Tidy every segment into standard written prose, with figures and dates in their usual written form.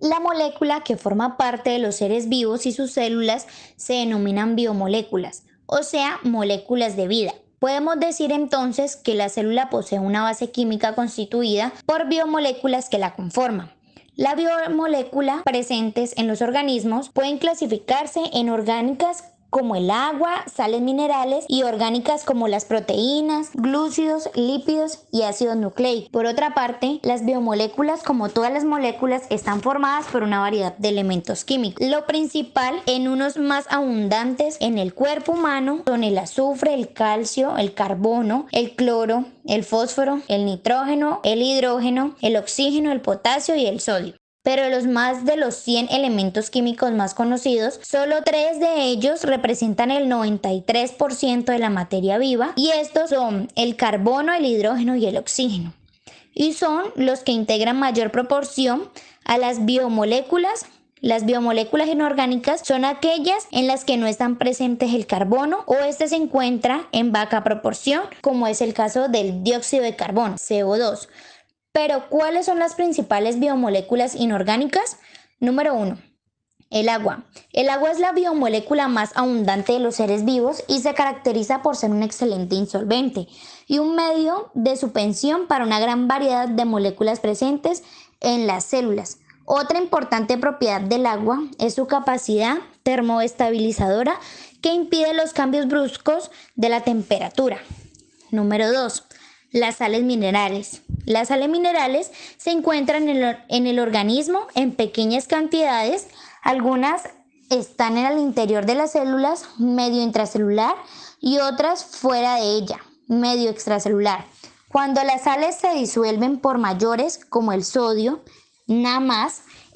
La molécula que forma parte de los seres vivos y sus células se denominan biomoléculas, o sea, moléculas de vida. Podemos decir entonces que la célula posee una base química constituida por biomoléculas que la conforman. Las biomoléculas presentes en los organismos pueden clasificarse en orgánicas como el agua, sales minerales y orgánicas como las proteínas, glúcidos, lípidos y ácidos nucleicos. Por otra parte, las biomoléculas, como todas las moléculas, están formadas por una variedad de elementos químicos. Lo principal, en unos más abundantes en el cuerpo humano, son el azufre, el calcio, el carbono, el cloro, el fósforo, el nitrógeno, el hidrógeno, el oxígeno, el potasio y el sodio. Pero de los 100 elementos químicos más conocidos, solo 3 de ellos representan el 93% de la materia viva, y estos son el carbono, el hidrógeno y el oxígeno. Y son los que integran mayor proporción a las biomoléculas. Las biomoléculas inorgánicas son aquellas en las que no están presentes el carbono o este se encuentra en baja proporción, como es el caso del dióxido de carbono, CO2. Pero, ¿cuáles son las principales biomoléculas inorgánicas? Número 1. El agua. El agua es la biomolécula más abundante de los seres vivos y se caracteriza por ser un excelente insolvente y un medio de suspensión para una gran variedad de moléculas presentes en las células. Otra importante propiedad del agua es su capacidad termoestabilizadora que impide los cambios bruscos de la temperatura. Número 2. Las sales minerales. Las sales minerales se encuentran en el organismo en pequeñas cantidades. Algunas están en el interior de las células, medio intracelular, y otras fuera de ella, medio extracelular. Cuando las sales se disuelven por mayores, como el sodio, Na+,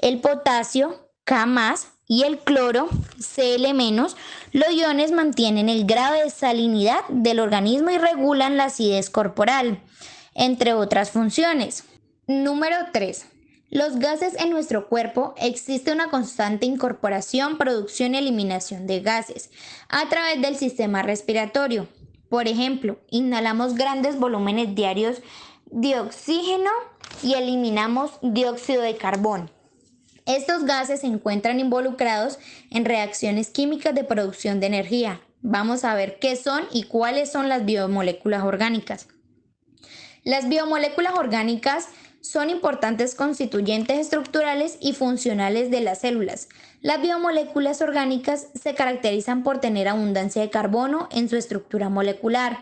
el potasio, K+, y el cloro, Cl-, los iones mantienen el grado de salinidad del organismo y regulan la acidez corporal, entre otras funciones. Número 3. Los gases en nuestro cuerpo. Existe una constante incorporación, producción y eliminación de gases a través del sistema respiratorio. Por ejemplo, inhalamos grandes volúmenes diarios de oxígeno y eliminamos dióxido de carbono. Estos gases se encuentran involucrados en reacciones químicas de producción de energía. Vamos a ver qué son y cuáles son las biomoléculas orgánicas. Las biomoléculas orgánicas son importantes constituyentes estructurales y funcionales de las células. Las biomoléculas orgánicas se caracterizan por tener abundancia de carbono en su estructura molecular.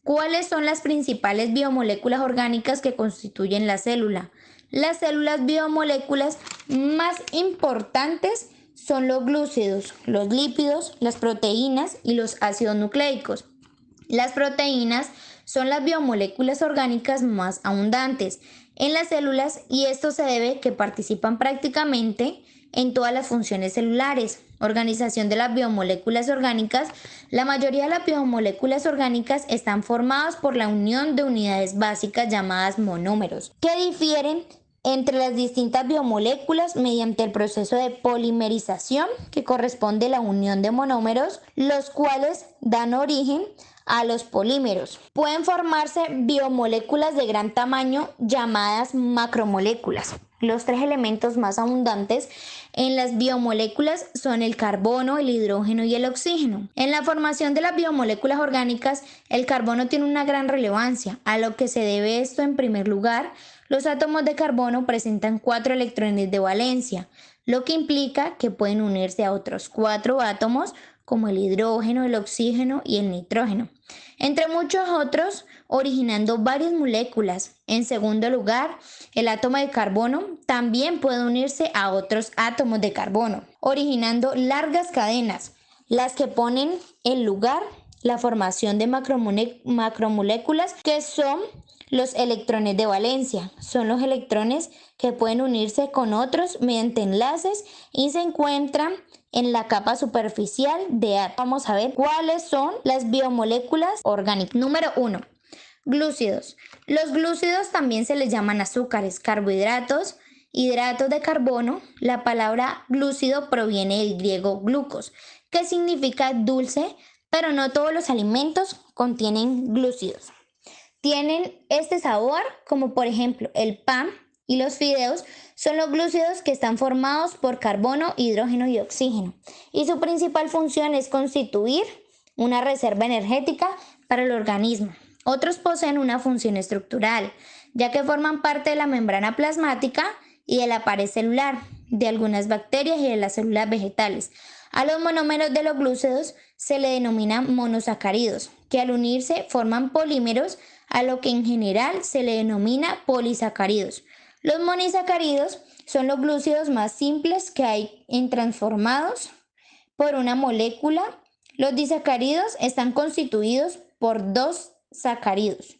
¿Cuáles son las principales biomoléculas orgánicas que constituyen la célula? Las células biomoléculas más importantes son los glúcidos, los lípidos, las proteínas y los ácidos nucleicos. Las proteínas son las biomoléculas orgánicas más abundantes en las células y esto se debe que participan prácticamente en todas las funciones celulares. Organización de las biomoléculas orgánicas. La mayoría de las biomoléculas orgánicas están formadas por la unión de unidades básicas llamadas monómeros, que difieren entre las distintas biomoléculas mediante el proceso de polimerización, que corresponde a la unión de monómeros, los cuales dan origen a los polímeros. Pueden formarse biomoléculas de gran tamaño llamadas macromoléculas. Los 3 elementos más abundantes en las biomoléculas son el carbono, el hidrógeno y el oxígeno. En la formación de las biomoléculas orgánicas, el carbono tiene una gran relevancia, a lo que se debe esto en primer lugar. Los átomos de carbono presentan 4 electrones de valencia, lo que implica que pueden unirse a otros 4 átomos como el hidrógeno, el oxígeno y el nitrógeno, entre muchos otros, originando varias moléculas. En segundo lugar, el átomo de carbono también puede unirse a otros átomos de carbono, originando largas cadenas, las que ponen en lugar la formación de macromoléculas, que son los electrones de valencia. Son los electrones que pueden unirse con otros mediante enlaces y se encuentran en la capa superficial de átomos. Vamos a ver cuáles son las biomoléculas orgánicas. Número 1. Glúcidos. Los glúcidos también se les llaman azúcares, carbohidratos, hidratos de carbono. La palabra glúcido proviene del griego glucos, que significa dulce, pero no todos los alimentos contienen glúcidos. Tienen este sabor, como por ejemplo el pan, Y los fideos son los glúcidos que están formados por carbono, hidrógeno y oxígeno. Y su principal función es constituir una reserva energética para el organismo. Otros poseen una función estructural, ya que forman parte de la membrana plasmática y de la pared celular de algunas bacterias y de las células vegetales. A los monómeros de los glúcidos se le denominan monosacáridos, que al unirse forman polímeros, a lo que en general se le denomina polisacáridos. Los monosacáridos son los glúcidos más simples que hay transformados por una molécula. Los disacáridos están constituidos por dos sacáridos.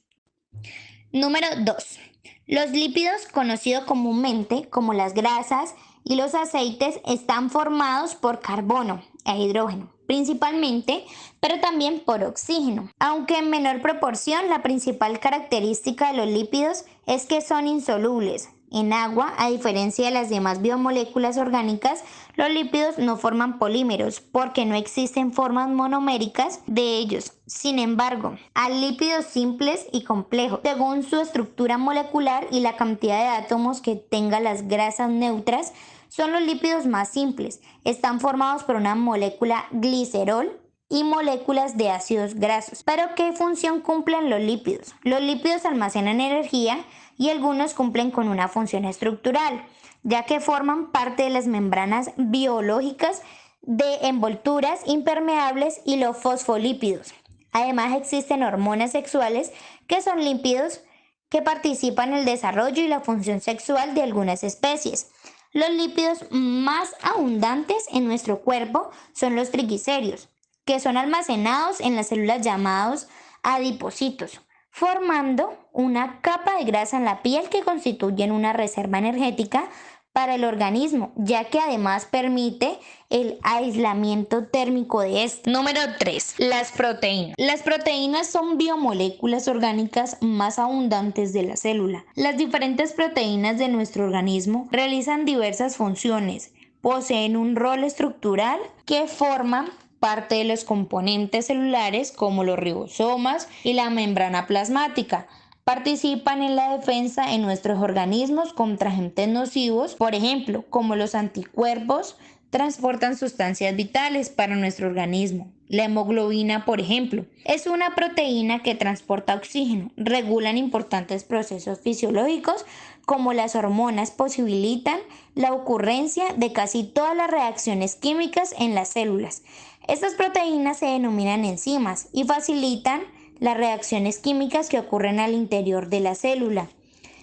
Número 2. Los lípidos, conocidos comúnmente como las grasas y los aceites, están formados por carbono e hidrógeno, principalmente, pero también por oxígeno. Aunque en menor proporción, la principal característica de los lípidos es que son insolubles en agua. A diferencia de las demás biomoléculas orgánicas, los lípidos no forman polímeros porque no existen formas monoméricas de ellos. Sin embargo, hay lípidos simples y complejos, según su estructura molecular y la cantidad de átomos que tengan las grasas neutras. Son los lípidos más simples. Están formados por una molécula glicerol y moléculas de ácidos grasos. ¿Pero qué función cumplen los lípidos? Los lípidos almacenan energía y algunos cumplen con una función estructural, ya que forman parte de las membranas biológicas de envolturas impermeables y los fosfolípidos. Además, existen hormonas sexuales que son lípidos que participan en el desarrollo y la función sexual de algunas especies. Los lípidos más abundantes en nuestro cuerpo son los triglicéridos, que son almacenados en las células llamados adipocitos, formando una capa de grasa en la piel que constituyen una reserva energética para el organismo, ya que además permite el aislamiento térmico de este. Número 3. Las proteínas. Las proteínas son biomoléculas orgánicas más abundantes de la célula. Las diferentes proteínas de nuestro organismo realizan diversas funciones, poseen un rol estructural que forman parte de los componentes celulares como los ribosomas y la membrana plasmática. Participan en la defensa en nuestros organismos contra agentes nocivos, por ejemplo, como los anticuerpos. Transportan sustancias vitales para nuestro organismo. La hemoglobina, por ejemplo, es una proteína que transporta oxígeno. Regulan importantes procesos fisiológicos como las hormonas, posibilitan la ocurrencia de casi todas las reacciones químicas en las células. Estas proteínas se denominan enzimas y facilitan las reacciones químicas que ocurren al interior de la célula.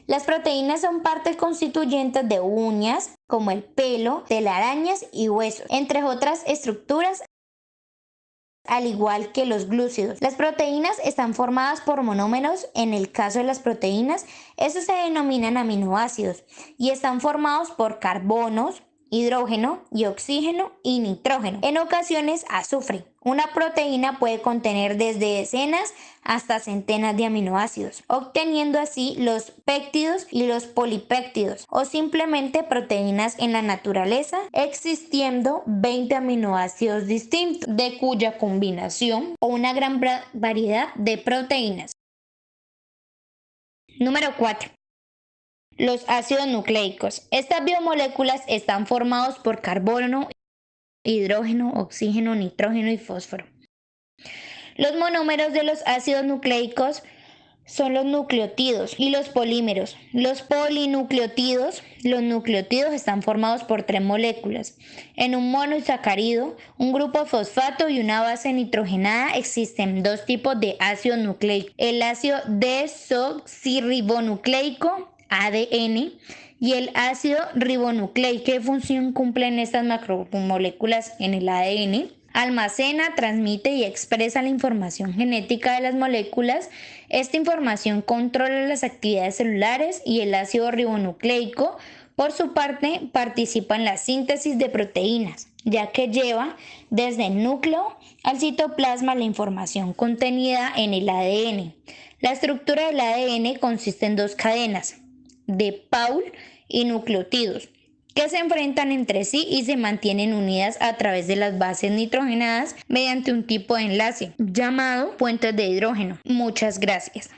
Las proteínas son partes constituyentes de uñas, como el pelo, telarañas y huesos, entre otras estructuras, al igual que los glúcidos. Las proteínas están formadas por monómeros. En el caso de las proteínas, estos se denominan aminoácidos y están formados por carbonos, hidrógeno y oxígeno y nitrógeno. En ocasiones, azufre. Una proteína puede contener desde decenas hasta centenas de aminoácidos, obteniendo así los péptidos y los polipéptidos, o simplemente proteínas en la naturaleza, existiendo 20 aminoácidos distintos, de cuya combinación o una gran variedad de proteínas. Número 4. Los ácidos nucleicos. Estas biomoléculas están formados por carbono, hidrógeno, oxígeno, nitrógeno y fósforo. Los monómeros de los ácidos nucleicos son los nucleótidos y los polímeros. Los polinucleótidos. Los nucleótidos están formados por 3 moléculas. En un monosacárido, un grupo fosfato y una base nitrogenada, existen 2 tipos de ácido nucleico: el ácido desoxirribonucleico, ADN, y el ácido ribonucleico. ¿Qué función cumplen estas macromoléculas en el ADN? Almacena, transmite y expresa la información genética de las moléculas. Esta información controla las actividades celulares, y el ácido ribonucleico, por su parte, participa en la síntesis de proteínas, ya que lleva desde el núcleo al citoplasma la información contenida en el ADN. La estructura del ADN consiste en 2 cadenas de Paul y nucleótidos, que se enfrentan entre sí y se mantienen unidas a través de las bases nitrogenadas mediante un tipo de enlace llamado puentes de hidrógeno. Muchas gracias.